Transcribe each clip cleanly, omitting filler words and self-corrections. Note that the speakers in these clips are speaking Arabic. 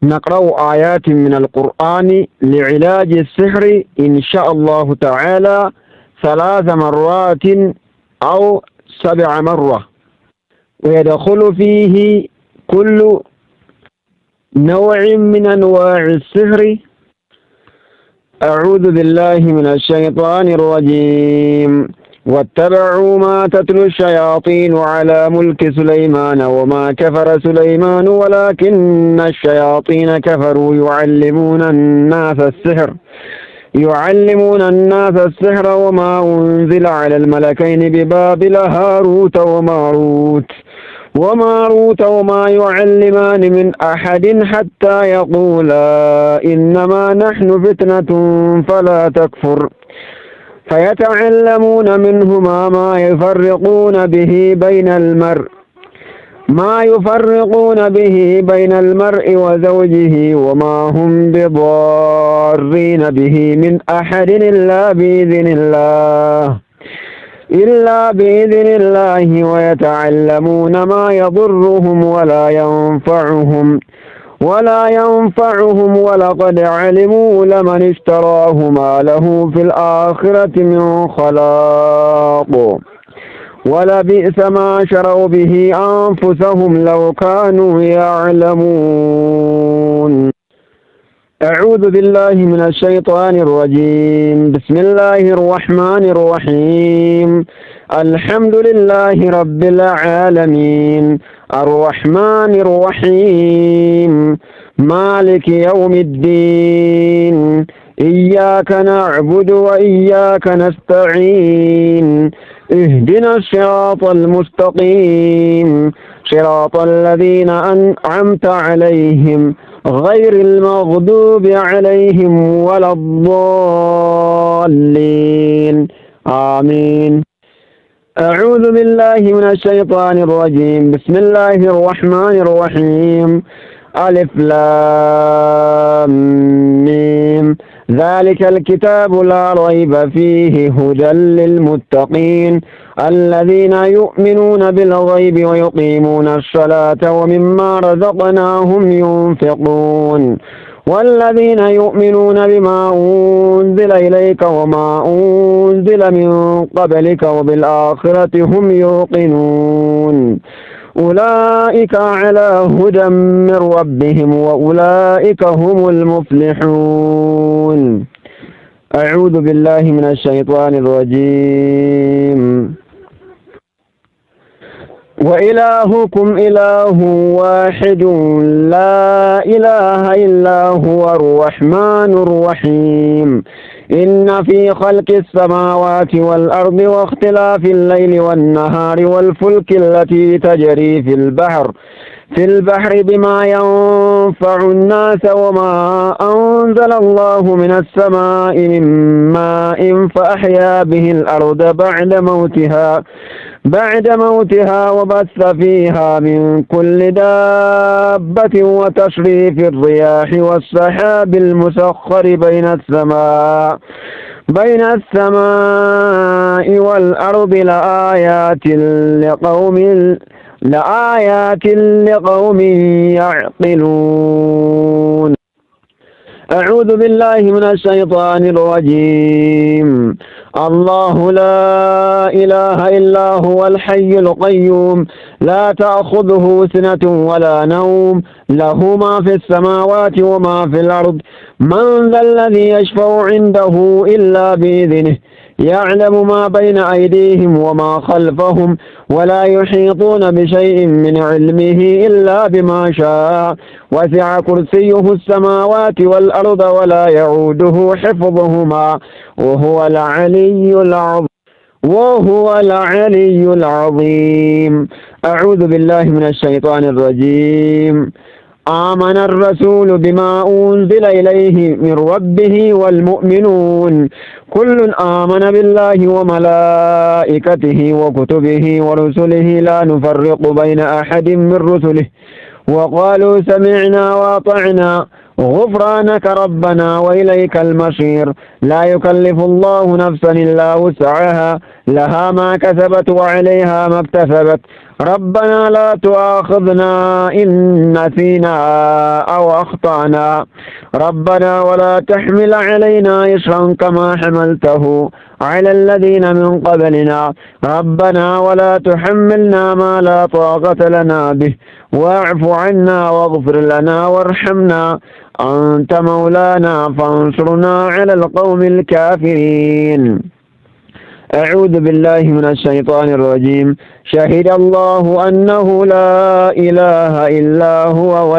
نقرأ آيات من القرآن لعلاج السحر إن شاء الله تعالى 3 مرات أو 7 مرة، ويدخل فيه كل نوع من أنواع السحر. أعوذ بالله من الشيطان الرجيم. واتبعوا ما تتلو الشياطين على ملك سليمان وما كفر سليمان ولكن الشياطين كفروا يعلمون الناس السحر وما أنزل على الملكين ببابل هاروت وماروت وما يعلمان من أحد حتى يقولا إنما نحن فتنة فلا تكفر، فيتعلمون منهما ما يفرقون به بين المرء وزوجه، وما هم بضارين به من أحد إلا بإذن الله، ويتعلمون ما يضرهم ولا ينفعهم ولقد علموا لمن اشتراه ما له في الآخرة من خلاق، ولبئس ما شروا به أنفسهم لو كانوا يعلمون. أعوذ بالله من الشيطان الرجيم. بسم الله الرحمن الرحيم. الحمد لله رب العالمين الرحمن الرحيم مالك يوم الدين، إياك نعبد وإياك نستعين، اهدنا الصراط المستقيم، صراط الذين أنعمت عليهم غير المغضوب عليهم ولا الضالين، آمين. أعوذ بالله من الشيطان الرجيم. بسم الله الرحمن الرحيم. ألف لام ميم. ذلك الكتاب لا ريب فيه هدى للمتقين الذين يؤمنون بالغيب ويقيمون الصلاة ومما رزقناهم ينفقون، والذين يؤمنون بما أنزل إليك وما أنزل من قبلك وبالآخرة هم يوقنون، أولئك على هدى من ربهم وأولئك هم المفلحون. أعوذ بالله من الشيطان الرجيم. وإلهكم إله واحد لا إله إلا هو الرحمن الرحيم. إن في خلق السماوات والأرض واختلاف الليل والنهار والفلك التي تجري في البحر بما ينفع الناس وما أنزل الله من السماء من ماء فأحيا به الأرض بعد موتها وبث فيها من كل دابة وتصريف الرياح والسحاب المسخر بين السماء والأرض لآيات لقوم يعقلون. أعوذ بالله من الشيطان الرجيم. الله لا إله إلا هو الحي القيوم لا تأخذه سنة ولا نوم، له ما في السماوات وما في الأرض. من ذا الذي يشفع عنده إلا بإذنه، يعلم ما بين أيديهم وما خلفهم، ولا يحيطون بشيء من علمه إلا بما شاء، وسع كرسيه السماوات والأرض ولا يعوده حفظهما وهو العلي العظيم. أعوذ بالله من الشيطان الرجيم. آمن الرسول بما أنزل إليه من ربه والمؤمنون كل آمن بالله وملائكته وكتبه ورسله لا نفرق بين أحد من رسله وقالوا سمعنا وأطعنا غفرانك ربنا وإليك المصير. لا يكلف الله نفسا إلا وسعها، لها ما كسبت وعليها ما اكتسبت، ربنا لا تؤاخذنا إن نسينا أو أخطأنا ربنا ولا تحمل علينا إصرا كما حملته على الذين من قبلنا ربنا ولا تحملنا ما لا طاقة لنا به واعف عنا واغفر لنا وارحمنا أنت مولانا فانصرنا على القوم الكافرين. أعوذ بالله من الشيطان الرجيم. شهد الله أنه لا إله إلا هو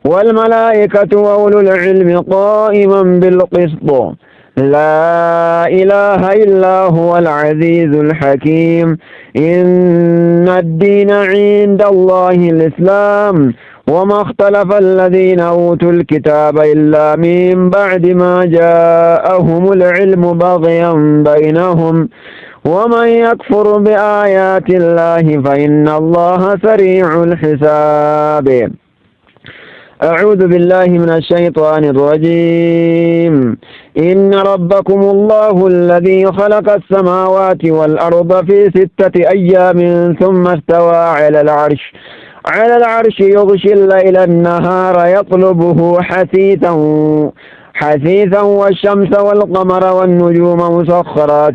والملائكة وأولو العلم قائما بالقسط لا إله إلا هو العزيز الحكيم. إن الدين عند الله الإسلام وما اختلف الذين أوتوا الكتاب إلا من بعد ما جاءهم العلم بغيا بينهم ومن يكفر بآيات الله فإن الله سريع الحساب. أعوذ بالله من الشيطان الرجيم. إن ربكم الله الذي خلق السماوات والأرض في 6 أيام ثم استوى على العرش يغشي الليل النهار يطلبه حثيثا والشمس والقمر والنجوم مسخرات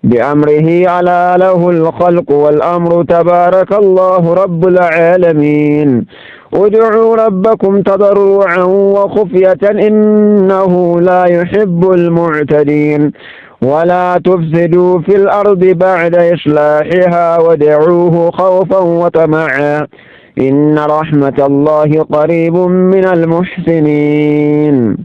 بأمره ألا له الخلق والأمر تبارك الله رب العالمين. ادعوا ربكم تضرعا وخفية إنه لا يحب المعتدين. ولا تفسدوا في الأرض بعد إصلاحها وادعوه خوفا وطمعا إن رحمة الله قريب من المحسنين.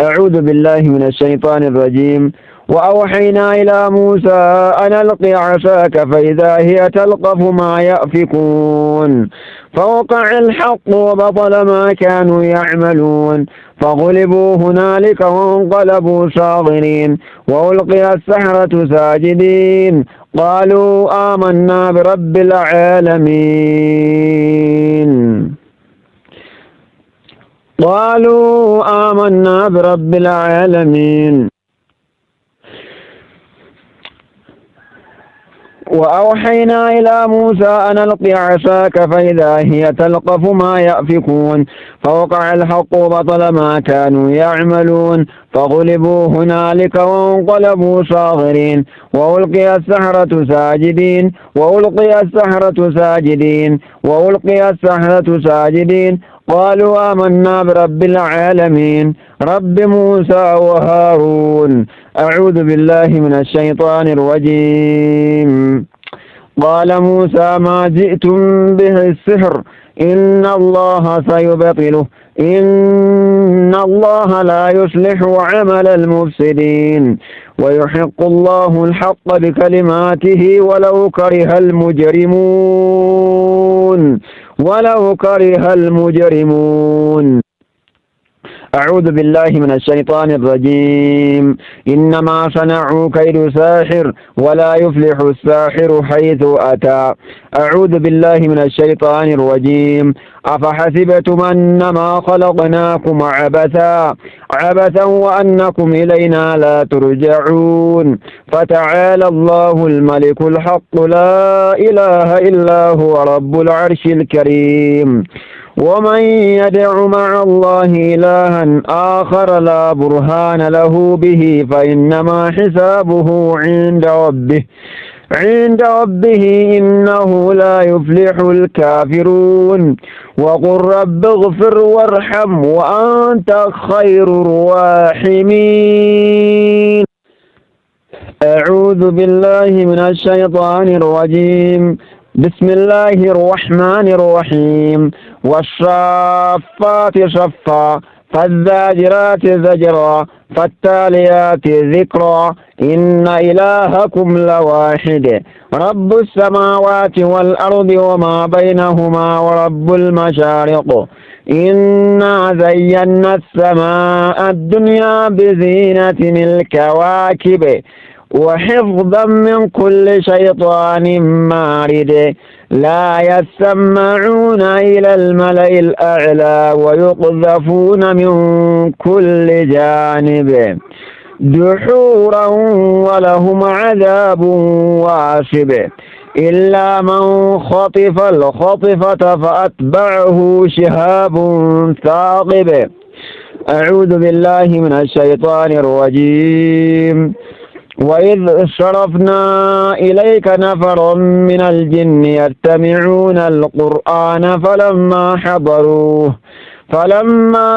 أعوذ بالله من الشيطان الرجيم. وأوحينا إلى موسى أن ألق عصاك فإذا هي تلقف ما يأفكون فوقع الحق وبطل ما كانوا يعملون فغلبوا هنالك وانقلبوا صاغرين وألقي السحرة ساجدين قالوا آمنا برب العالمين. وأوحينا إلى موسى أن ألق عصاك فإذا هي تلقف ما يأفكون فوقع الحق وبطل ما كانوا يعملون فغلبوا هنالك وانقلبوا صاغرين وألقي السحرة ساجدين قالوا آمنا برب العالمين رب موسى وهارون. أعوذ بالله من الشيطان الرجيم. قال موسى ما جئتم به السحر إن الله سيبطله إن الله لا يصلح عمل المفسدين ويحق الله الحق بكلماته ولو كره المجرمون. أعوذ بالله من الشيطان الرجيم. إنما صنعوا كيد ساحر ولا يفلح الساحر حيث أتى. أعوذ بالله من الشيطان الرجيم. أفحسبتم أنما خلقناكم عبثا وأنكم إلينا لا ترجعون فتعالى الله الملك الحق لا إله إلا هو رب العرش الكريم. ومن يدع مع الله إلها آخر لا برهان له به فإنما حسابه عند ربه إنه لا يفلح الكافرون. وقل رب اغفر وارحم وأنت خير الراحمين. أعوذ بالله من الشيطان الرجيم. بسم الله الرحمن الرحيم. والصافات صفا فالزاجرات زجرا فالتاليات ذكرا إن إلهكم لواحد رب السماوات والأرض وما بينهما ورب المشارق إنا زينا السماء الدنيا بزينة الكواكب وحفظا من كل شيطان مارد لا يسمعون إلى الملأ الأعلى ويقذفون من كل جانب دحورا ولهم عذاب واصب إلا من خطف الخطفة فأتبعه شهاب ثاقب. أعوذ بالله من الشيطان الرجيم. وإذ صرفنا إليك نفرا من الجن يستمعون القرآن فلما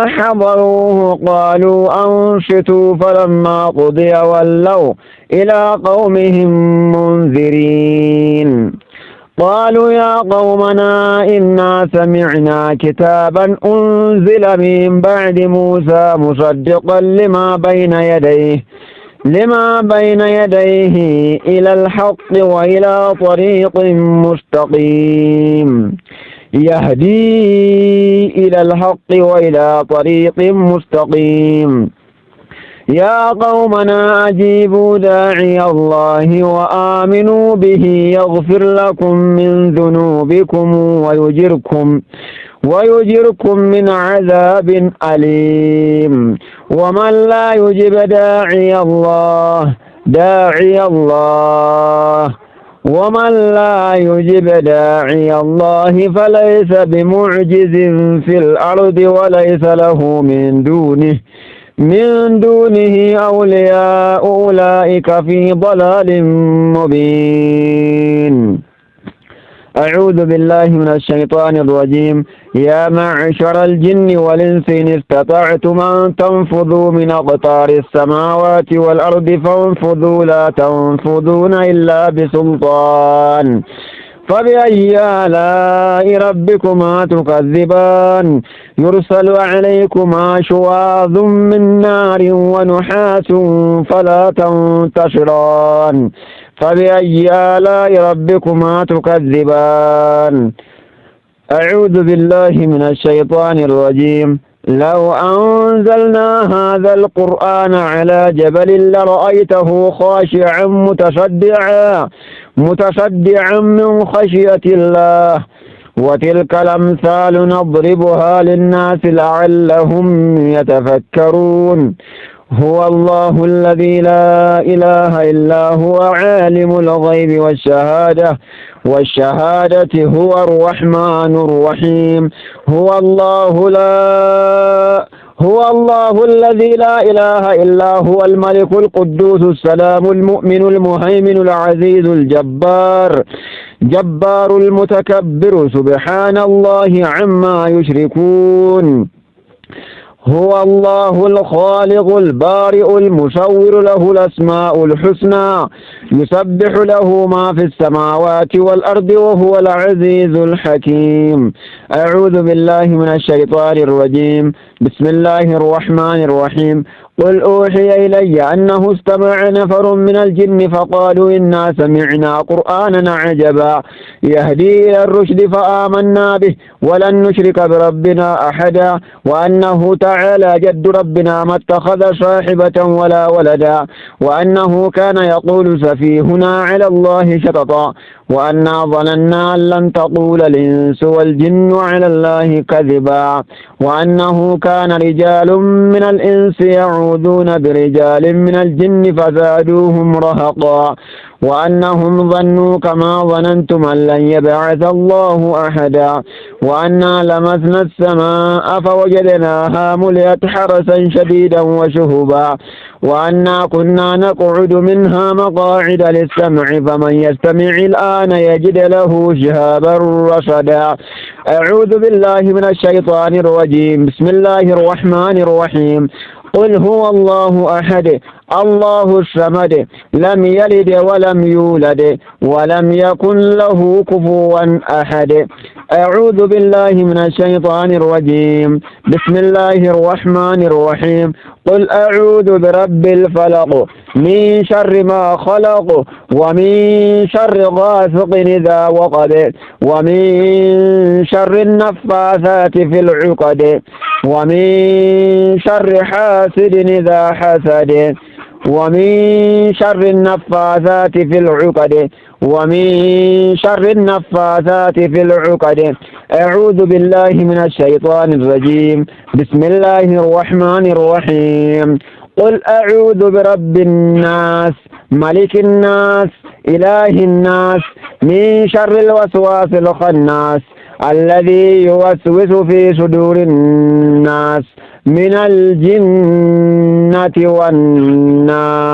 حضروه قالوا أنصتوا فلما قضي ولوا إلى قومهم منذرين. قالوا يا قومنا إنا سمعنا كتابا أنزل من بعد موسى مصدقا لما بين يديه إلى الحق وإلى طريق مستقيم يهدي إلى الحق وإلى طريق مستقيم. يا قومنا أجيبوا داعي الله وآمنوا به يغفر لكم من ذنوبكم ويجركم من عذاب أليم. ومن لا يجب داعي الله فليس بمعجز في الأرض وليس له من دونه أولياء أولئك في ضلال مبين. أعوذ بالله من الشيطان الرجيم. يا معشر الجن والإنس إن استطعتم أن تنفذوا من أقطار السماوات والأرض فانفذوا لا تنفذون إلا بسلطان. فبأي آلاء ربكما تكذبان؟ يرسل عليكما شواظ من نار ونحاس فلا تنتصران. فبأي آلاء ربكما تكذبان؟ أعوذ بالله من الشيطان الرجيم. لو أنزلنا هذا القرآن على جبل لرأيته خاشعا متصدعا من خشية الله. وتلك الأمثال نضربها للناس لعلهم يتفكرون. هو الله الذي لا إله إلا هو عالم الغيب والشهادة هو الرحمن الرحيم. هو الله الذي لا إله إلا هو الملك القدوس السلام المؤمن المهيمن العزيز جبار المتكبر سبحان الله عما يشركون. هو الله الخالق البارئ المصور له الأسماء الحسنى يسبح له ما في السماوات والأرض وهو العزيز الحكيم. أعوذ بالله من الشيطان الرجيم. بسم الله الرحمن الرحيم. قل أوحي إلي أنه استمع نفر من الجن فقالوا إنا سمعنا قرآنا عجبا يهدي إلى الرشد فآمنا به ولن نشرك بربنا أحدا وأنه تعالى جد ربنا ما اتخذ صاحبة ولا ولدا وأنه كان يقول سفيهنا على الله شططا وأنا ظننا أن لن تقول الإنس والجن على الله كذبا وأنه كان رجال من الإنس يعوذون برجال من الجن فزادوهم رهقا وأنهم ظنوا كما ظننتم أن لن يبعث الله أحدا وأنا لمسنا السماء فوجدناها ملئت حرسا شديدا وشهبا وأنا كنا نقعد منها مقاعد للسمع فمن يستمع الآن يجد له شهابا رصدا. أعوذ بالله من الشيطان الرجيم. بسم الله الرحمن الرحيم. قل هو الله أحد الله الصمد لم يلد ولم يولد ولم يكن له كفوا أحد. أعوذ بالله من الشيطان الرجيم. بسم الله الرحمن الرحيم. قل أعوذ برب الفلق من شر ما خلق ومن شر غاسق إذا وقب ومن شر النفاثات في العقد ومن شر حاسد إذا حسد ومن شر النفاثات في العقد ومن شر النفاثات في العقد. أعوذ بالله من الشيطان الرجيم. بسم الله الرحمن الرحيم. قل أعوذ برب الناس ملك الناس إله الناس من شر الوسواس الخناس الذي يوسوس في صدور الناس من الجنة والناس.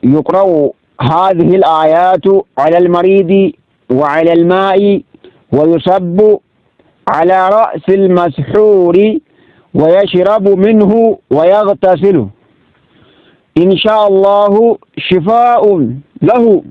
يقرأ هذه الآيات على المريض وعلى الماء، ويصب على رأس المسحور ويشرب منه ويغتسله، إن شاء الله شفاء له.